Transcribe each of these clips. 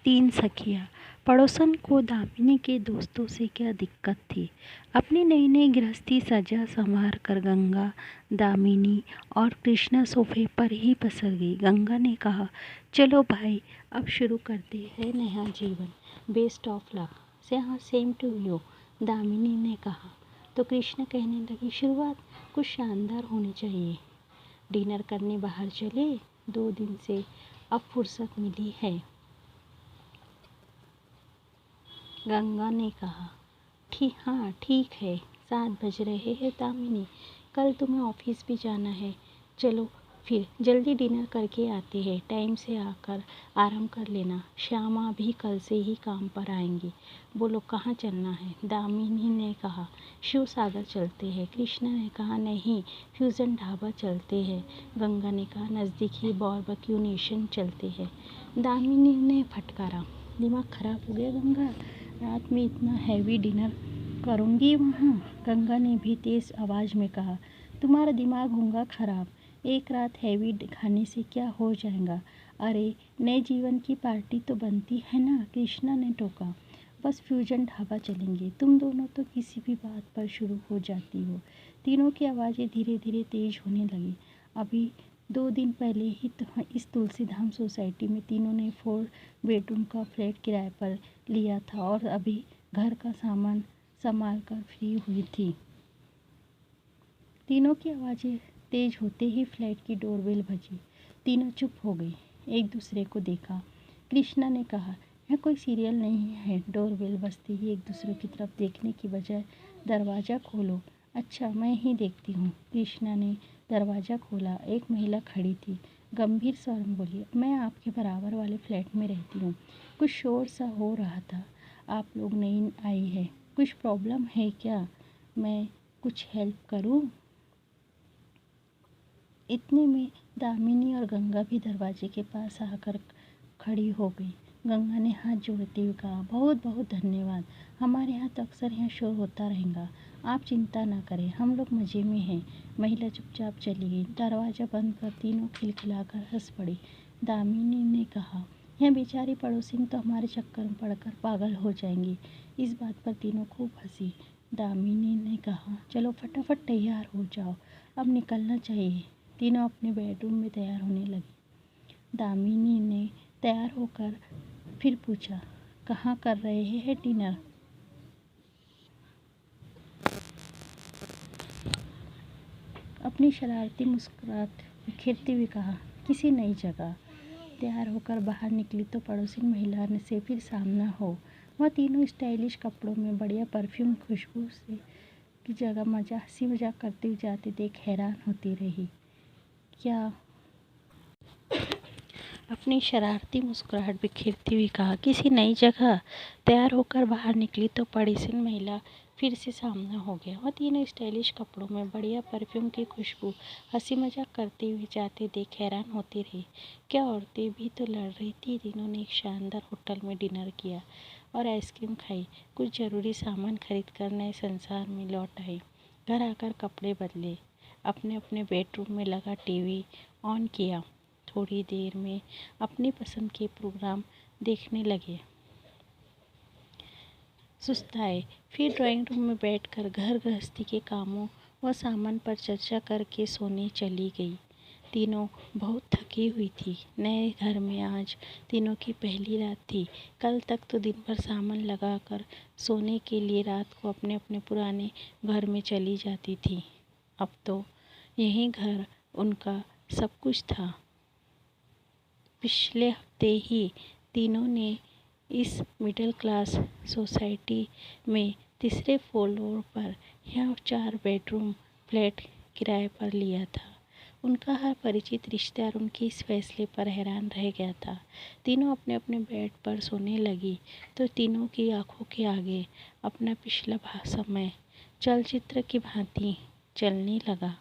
तीन सखियाँ। पड़ोसन को दामिनी के दोस्तों से क्या दिक्कत थी। अपनी नई नई गृहस्थी सजा संवार कर गंगा, दामिनी और कृष्णा सोफे पर ही पसर गई। गंगा ने कहा, चलो भाई, अब शुरू करते हैं नया जीवन। Best of luck. Same to you, Damini ने कहा। तो कृष्णा कहने लगी, शुरुआत कुछ शानदार होनी चाहिए। डिनर करने बाहर चले, 2 दिन से अब फुर्सत मिली है। गंगा ने कहा, हाँ ठीक है, 7 बज रहे हैं दामिनी, कल तुम्हें ऑफिस भी जाना है। चलो फिर जल्दी डिनर करके आते हैं, टाइम से आकर आराम कर लेना। श्यामा भी कल से ही काम पर आएंगी। बोलो कहाँ चलना है। दामिनी ने कहा, शिव सागर चलते हैं। कृष्णा ने कहा, नहीं, फ्यूज़न ढाबा चलते हैं। गंगा ने कहा, नज़दीकी बारबेक्यू नेशन चलते हैं। दामिनी ने फटकारा, दिमाग खराब हो गया गंगा, रात में इतना हैवी डिनर करूँगी वहाँ। गंगा ने भी तेज़ आवाज़ में कहा, तुम्हारा दिमाग होगा खराब, एक रात हैवी खाने से क्या हो जाएगा। अरे नए जीवन की पार्टी तो बनती है ना। कृष्णा ने टोका, बस फ्यूजन ढाबा चलेंगे। तुम दोनों तो किसी भी बात पर शुरू हो जाती हो। तीनों की आवाज़ें धीरे धीरे तेज होने लगी। अभी 2 दिन पहले ही तो इस तुलसीधाम सोसाइटी में तीनों ने 4 बेडरूम का फ्लैट किराए पर लिया था और अभी घर का सामान संभाल कर फ्री हुई थी। तीनों की आवाज़ें तेज होते ही फ्लैट की डोरबेल बजी। तीनों चुप हो गए, एक दूसरे को देखा। कृष्णा ने कहा, यह कोई सीरियल नहीं है। डोरबेल बजते ही एक दूसरे की तरफ देखने की बजाय दरवाज़ा खोलो। अच्छा, मैं ही देखती हूँ। कृष्णा ने दरवाज़ा खोला। एक महिला खड़ी थी, गंभीर स्वर में बोली, मैं आपके बराबर वाले फ्लैट में रहती हूँ। कुछ शोर सा हो रहा था। आप लोग नई आई है, कुछ प्रॉब्लम है क्या? मैं कुछ हेल्प करूँ? इतने में दामिनी और गंगा भी दरवाजे के पास आकर खड़ी हो गई। गंगा ने हाथ जोड़ते हुए कहा, बहुत बहुत धन्यवाद। हमारे यहाँ तो अक्सर यहाँ शोर होता रहेगा, आप चिंता ना करें, हम लोग मज़े में हैं। महिला चुपचाप चली गई। दरवाज़ा बंद कर तीनों खिलखिलाकर हंस पड़ी। दामिनी ने कहा, यह बेचारी पड़ोसिन तो हमारे चक्कर में पड़कर पागल हो जाएंगी। इस बात पर तीनों खूब हंसी। दामिनी ने कहा, चलो फटाफट तैयार हो जाओ, अब निकलना चाहिए। तीनों अपने बेडरूम में तैयार होने लगी। दामिनी ने तैयार होकर फिर पूछा, कहाँ कर रहे हैं डिनर? अपनी शरारती मुस्कुराहट बिखेरती हुई कहा, किसी नई जगह। तैयार होकर बाहर निकली तो पड़ोसी महिला से फिर सामना हो। वह तीनों स्टाइलिश कपड़ों में बढ़िया परफ्यूम खुशबू से की जगह हंसी मजाक करते हुए जाते देख हैरान होती रही। क्या अपनी शरारती मुस्कुराहट बिखेरती हुई कहा, किसी नई जगह। तैयार होकर बाहर निकली तो पड़ोसिन महिला फिर से सामना हो गया। वह तीनों स्टाइलिश कपड़ों में बढ़िया परफ्यूम की खुशबू हंसी मजाक करते हुए जाते देख हैरान होती रही। क्या औरतें भी तो लड़ रही थी। तीनों ने एक शानदार होटल में डिनर किया और आइसक्रीम खाई। कुछ ज़रूरी सामान खरीद कर नए संसार में लौट आई। घर आकर कपड़े बदले, अपने अपने बेडरूम में लगा टीवी ऑन किया। थोड़ी देर में अपनी पसंद के प्रोग्राम देखने लगे। सुस्ताए, फिर ड्राइंग रूम में बैठकर घर गृहस्थी के कामों व सामान पर चर्चा करके सोने चली गई। तीनों बहुत थकी हुई थी। नए घर में आज तीनों की पहली रात थी। कल तक तो दिन भर सामान लगाकर सोने के लिए रात को अपने अपने पुराने घर में चली जाती थी। अब तो यही घर उनका सब कुछ था। पिछले हफ्ते ही तीनों ने इस मिडिल क्लास सोसाइटी में तीसरे फ्लोर पर यह 4 बेडरूम फ्लैट किराए पर लिया था। उनका हर परिचित रिश्तेदार उनके इस फैसले पर हैरान रह गया था। तीनों अपने अपने बेड पर सोने लगी तो तीनों की आंखों के आगे अपना पिछला समय चलचित्र की भांति चलने लगा।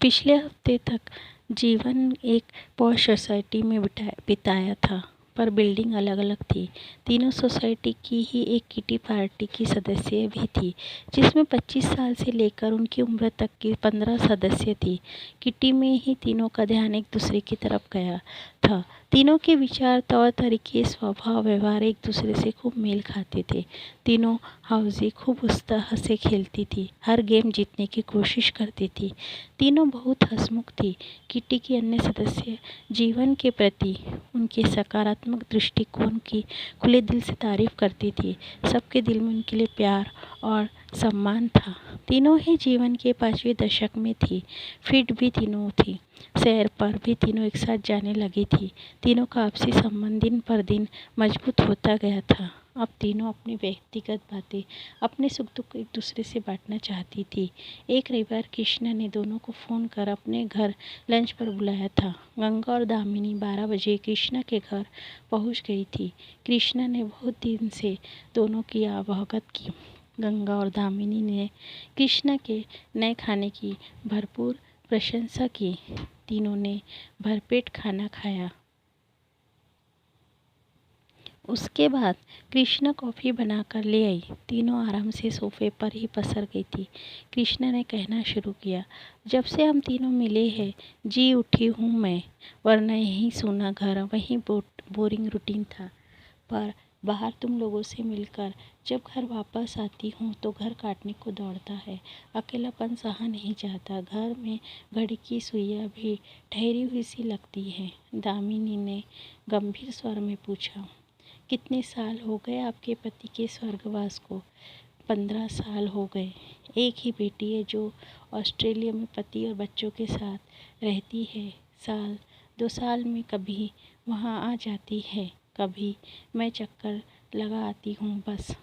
पिछले हफ्ते तक जीवन एक पॉश सोसाइटी में बिताया था, पर बिल्डिंग अलग अलग थी। तीनों सोसाइटी की ही एक किटी पार्टी की सदस्य भी थी, जिसमें 25 साल से लेकर उनकी उम्र तक की 15 सदस्य थी। किटी में ही तीनों का ध्यान एक दूसरे की तरफ गया था। तीनों के विचार, तौर तरीके, स्वभाव, व्यवहार एक दूसरे से खूब मेल खाते थे। तीनों हाउसी खूब उत्साह से खेलती थी, हर गेम जीतने की कोशिश करती थी। तीनों बहुत हंसमुख थी। किटी की अन्य सदस्य जीवन के प्रति उनके सकारात्मक दृष्टिकोण की खुले दिल से तारीफ करती थी। सबके दिल में उनके लिए प्यार और सम्मान था। तीनों ही जीवन के 5वें दशक में थी। फिट भी तीनों थी। सैर पर भी तीनों एक साथ जाने लगी थी। तीनों का आपसी संबंध दिन पर दिन मजबूत होता गया था। अब तीनों अपनी व्यक्तिगत बातें, अपने सुख दुख एक दूसरे से बांटना चाहती थी। एक रविवार कृष्णा ने दोनों को फ़ोन कर अपने घर लंच पर बुलाया था। गंगा और दामिनी 12 बजे कृष्णा के घर पहुंच गई थी। कृष्णा ने बहुत दिन से दोनों की अवगत की। गंगा और दामिनी ने कृष्णा के नए खाने की भरपूर प्रशंसा की। तीनों ने भरपेट खाना खाया। उसके बाद कृष्णा कॉफ़ी बनाकर ले आई। तीनों आराम से सोफे पर ही पसर गई थी। कृष्णा ने कहना शुरू किया, जब से हम तीनों मिले हैं जी उठी हूँ मैं, वरना यही सोना घर, वही बोरिंग रूटीन था। पर बाहर तुम लोगों से मिलकर जब घर वापस आती हूँ तो घर काटने को दौड़ता है। अकेलापन सहा नहीं जाता। घर में घड़ी की सुइयाँ भी ठहरी हुई सी लगती है। दामिनी ने गंभीर स्वर में पूछा, कितने साल हो गए आपके पति के स्वर्गवास को? 15 साल हो गए। एक ही बेटी है जो ऑस्ट्रेलिया में पति और बच्चों के साथ रहती है। साल 2 साल में कभी वहाँ आ जाती है, कभी मैं चक्कर लगा आती हूँ बस।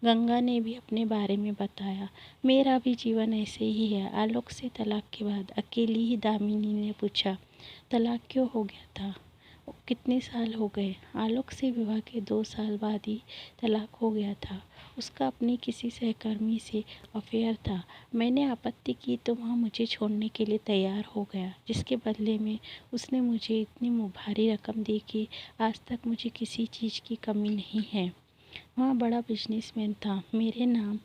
गंगा ने भी अपने बारे में बताया, मेरा भी जीवन ऐसे ही है। आलोक से तलाक के बाद अकेली ही दामिनी ने पूछा, तलाक क्यों हो गया था? कितने साल हो गए? आलोक से विवाह के 2 साल बाद ही तलाक हो गया था। उसका अपने किसी सहकर्मी से अफेयर था। मैंने आपत्ति की तो वह मुझे छोड़ने के लिए तैयार हो गया, जिसके बदले में उसने मुझे इतनी भारी रकम दी कि आज तक मुझे किसी चीज़ की कमी नहीं है। वहाँ बड़ा बिजनेसमैन था। मेरे नाम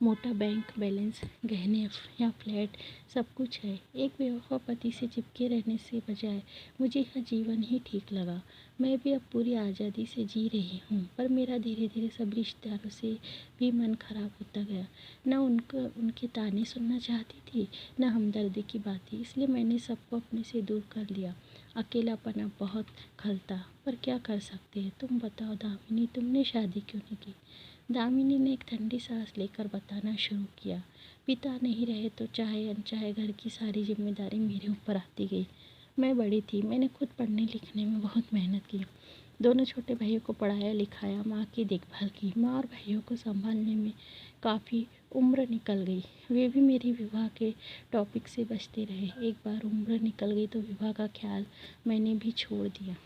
मोटा बैंक बैलेंस, गहने या फ्लैट सब कुछ है। एक बेवफा पति से चिपके रहने से बजाय मुझे यह जीवन ही ठीक लगा। मैं भी अब पूरी आज़ादी से जी रही हूँ, पर मेरा धीरे धीरे सब रिश्तेदारों से भी मन खराब होता गया। न उनके ताने सुनना चाहती थी, न हमदर्दी की बातें। इसलिए मैंने सबको अपने से दूर कर लिया। अकेलापन अब बहुत खलता, पर क्या कर सकते हैं? तुम बताओ दामिनी, तुमने शादी क्यों नहीं की? दामिनी ने एक ठंडी सांस लेकर बताना शुरू किया, पिता नहीं रहे तो चाहे अनचाहे घर की सारी जिम्मेदारी मेरे ऊपर आती गई। मैं बड़ी थी, मैंने खुद पढ़ने लिखने में बहुत मेहनत की। दोनों छोटे भाइयों को पढ़ाया लिखाया, माँ की देखभाल की। माँ और भाइयों को संभालने में काफ़ी उम्र निकल गई। वे भी मेरी विवाह के टॉपिक से बचते रहे। एक बार उम्र निकल गई तो विवाह का ख्याल मैंने भी छोड़ दिया।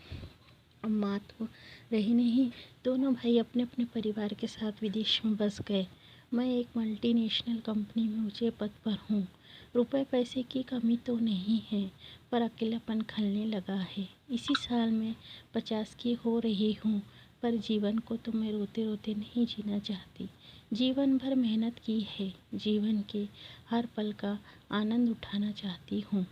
अब माँ तो रही नहीं। दोनों भाई अपने अपने परिवार के साथ विदेश में बस गए। मैं एक मल्टीनेशनल कंपनी में ऊंचे पद पर हूँ। रुपए पैसे की कमी तो नहीं है, पर अकेलापन खलने लगा है। इसी साल मैं 50 की हो रही हूँ, पर जीवन को तो मैं रोते रोते नहीं जीना चाहती। जीवन भर मेहनत की है, जीवन के हर पल का आनंद उठाना चाहती हूँ।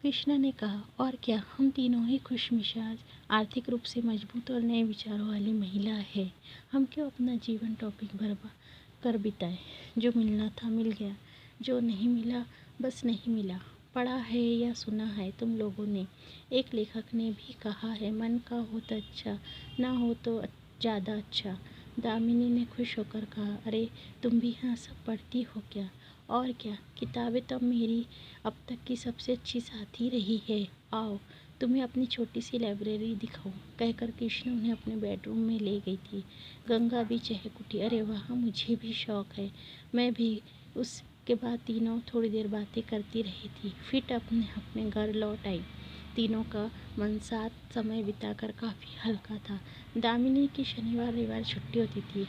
कृष्णा ने कहा, और क्या, हम तीनों ही खुशमिजाज, आर्थिक रूप से मजबूत और नए विचारों वाली महिला है। हम क्यों अपना जीवन टॉपिक बर्बाद कर बिताए? जो मिलना था मिल गया, जो नहीं मिला बस नहीं मिला। पढ़ा है या सुना है तुम लोगों ने, एक लेखक ने भी कहा है, मन का हो तो अच्छा, ना हो तो ज़्यादा अच्छा। दामिनी ने खुश होकर कहा, अरे तुम भी यहाँ सब पढ़ती हो क्या? और क्या, किताबें तो मेरी अब तक की सबसे अच्छी साथी रही है। आओ तुम्हें अपनी छोटी सी लाइब्रेरी दिखाऊं, कहकर कृष्ण उन्हें अपने बेडरूम में ले गई थी। गंगा भी चहक उठी, अरे वाह, मुझे भी शौक है, मैं भी। उसके बाद तीनों थोड़ी देर बातें करती रही थी। फिर अपने अपने घर लौट आई। तीनों का मन साथ समय बिताकर काफ़ी हल्का था। दामिनी की शनिवार रविवार छुट्टी होती थी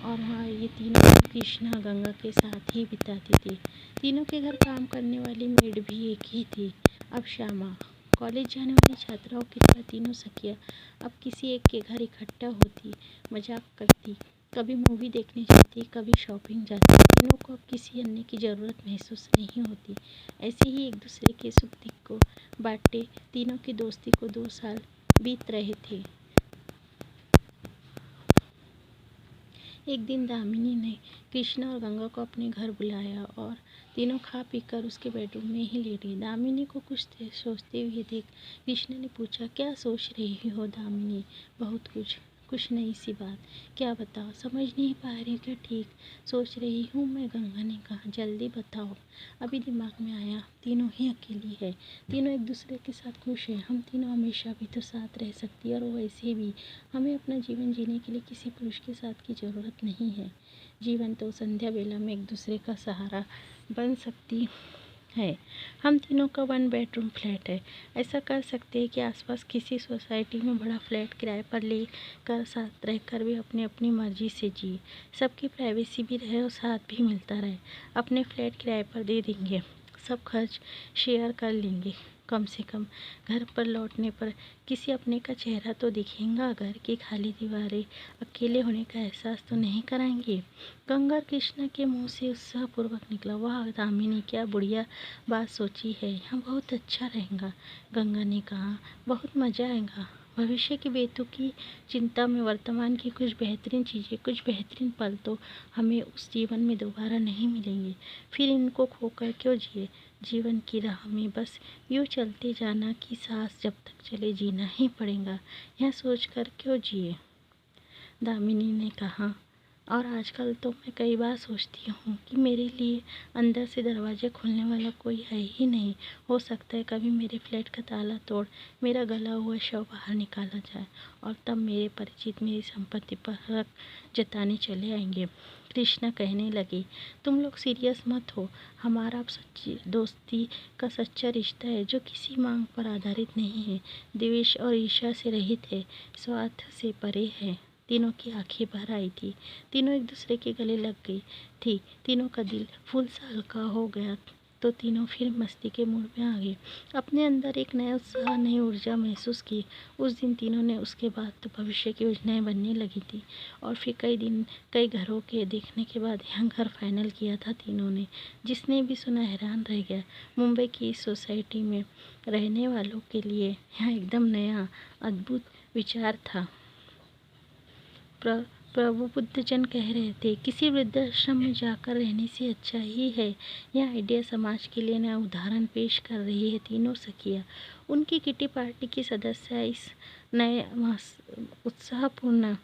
और हाँ, ये तीनों कृष्णा गंगा के साथ ही बिताती थी। तीनों के घर काम करने वाली मेड भी एक ही थी, अब श्यामा। कॉलेज जाने वाली छात्राओं की तरह तीनों सखियां अब किसी एक के घर इकट्ठा होती, मजाक करती, कभी मूवी देखने जाती, कभी शॉपिंग जाती। तीनों को अब किसी अन्य की ज़रूरत महसूस नहीं होती। ऐसे ही एक दूसरे के सुख दुख को बांटते तीनों की दोस्ती को 2 साल बीत रहे थे। एक दिन दामिनी ने कृष्णा और गंगा को अपने घर बुलाया और तीनों खा पीकर उसके बेडरूम में ही लेट गई। दामिनी को कुछ देर सोचते हुए देख कृष्णा ने पूछा, क्या सोच रही हो दामिनी? बहुत कुछ नई सी बात। क्या बताओ? समझ नहीं पा रही? क्या ठीक सोच रही हूँ मैं? गंगा ने कहा, जल्दी बताओ। अभी दिमाग में आया, तीनों ही अकेली है, तीनों एक दूसरे के साथ खुश है। हम तीनों हमेशा भी तो साथ रह सकती है और वैसे भी हमें अपना जीवन जीने के लिए किसी पुरुष के साथ की ज़रूरत नहीं है। जीवन तो संध्या बेला में एक दूसरे का सहारा बन सकती है। हम तीनों का 1 बेडरूम फ्लैट है। ऐसा कर सकते हैं कि आसपास किसी सोसाइटी में बड़ा फ्लैट किराए पर ले कर साथ रहकर भी अपनी अपनी मर्जी से जिए। सबकी प्राइवेसी भी रहे और साथ भी मिलता रहे। अपने फ्लैट किराए पर दे देंगे, सब खर्च शेयर कर लेंगे। कम से कम घर पर लौटने पर किसी अपने का चेहरा तो दिखेगा। घर की खाली दीवारें अकेले होने का एहसास तो नहीं कराएंगे। गंगा कृष्णा के मुंह से उत्साहपूर्वक निकला, वाह दामिनी, क्या बढ़िया बात सोची है, यहाँ बहुत अच्छा रहेगा। गंगा ने कहा, बहुत मज़ा आएगा। भविष्य की बेतुकी चिंता में वर्तमान की कुछ बेहतरीन चीज़ें, कुछ बेहतरीन पल तो हमें उस जीवन में दोबारा नहीं मिलेंगे। फिर इनको खोकर क्यों जिए? जीवन की राह में बस यूँ चलते जाना कि सांस जब तक चले जीना ही पड़ेगा। यह सोचकर क्यों जिए? दामिनी ने कहा, और आजकल तो मैं कई बार सोचती हूँ कि मेरे लिए अंदर से दरवाज़ा खोलने वाला कोई है ही नहीं। हो सकता है कभी मेरे फ्लैट का ताला तोड़ मेरा गला हुआ शव बाहर निकाला जाए और तब मेरे परिचित मेरी संपत्ति पर हक जताने चले आएंगे। कृष्णा कहने लगी, तुम लोग सीरियस मत हो। हमारा अब सच्ची दोस्ती का सच्चा रिश्ता है जो किसी मांग पर आधारित नहीं है, द्वेष और ईर्ष्या से रहित है, स्वार्थ से परे है। तीनों की आंखें भर आई थी। तीनों एक दूसरे के गले लग गई थी। तीनों का दिल फूल सा हल्का हो गया तो तीनों फिर मस्ती के मूड में आ गए। अपने अंदर एक नया उत्साह, नई ऊर्जा महसूस की। उस दिन तीनों ने उसके बाद तो भविष्य की योजनाएं बनने लगी थी और फिर कई घरों के देखने के बाद यहाँ घर फाइनल किया था तीनों ने। जिसने भी सुना हैरान रह गया। मुंबई की इस सोसाइटी में रहने वालों के लिए यहाँ एकदम नया अद्भुत विचार था। प्रभु बुद्धजन कह रहे थे, किसी वृद्धाश्रम में जाकर रहने से अच्छा ही है। यह आइडिया समाज के लिए नया उदाहरण पेश कर रही है। तीनों सखियाँ उनकी किटी पार्टी की सदस्य इस नए उत्साहपूर्ण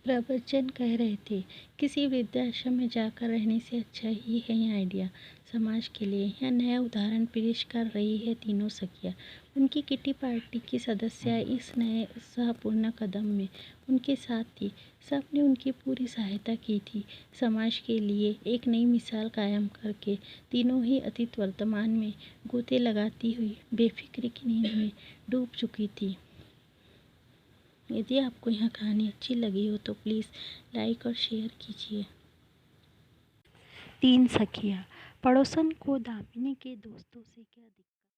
प्रवचन कह रहे थे, किसी वृद्धाश्रम में जाकर रहने से अच्छा ही है यह आइडिया समाज के लिए। यह नया उदाहरण पेश कर रही है तीनों सखियाँ उनकी किटी पार्टी की सदस्य इस नए उत्साहपूर्ण कदम में उनके साथ थी। सबने उनकी पूरी सहायता की थी। समाज के लिए एक नई मिसाल कायम करके तीनों ही अतीत वर्तमान में गोते लगाती हुई बेफिक्री की नींद में डूब चुकी थी। यदि आपको यह कहानी अच्छी लगी हो तो प्लीज़ लाइक और शेयर कीजिए। 3 सखियाँ। पड़ोसन को दामिनी के दोस्तों से क्या दिक्कत?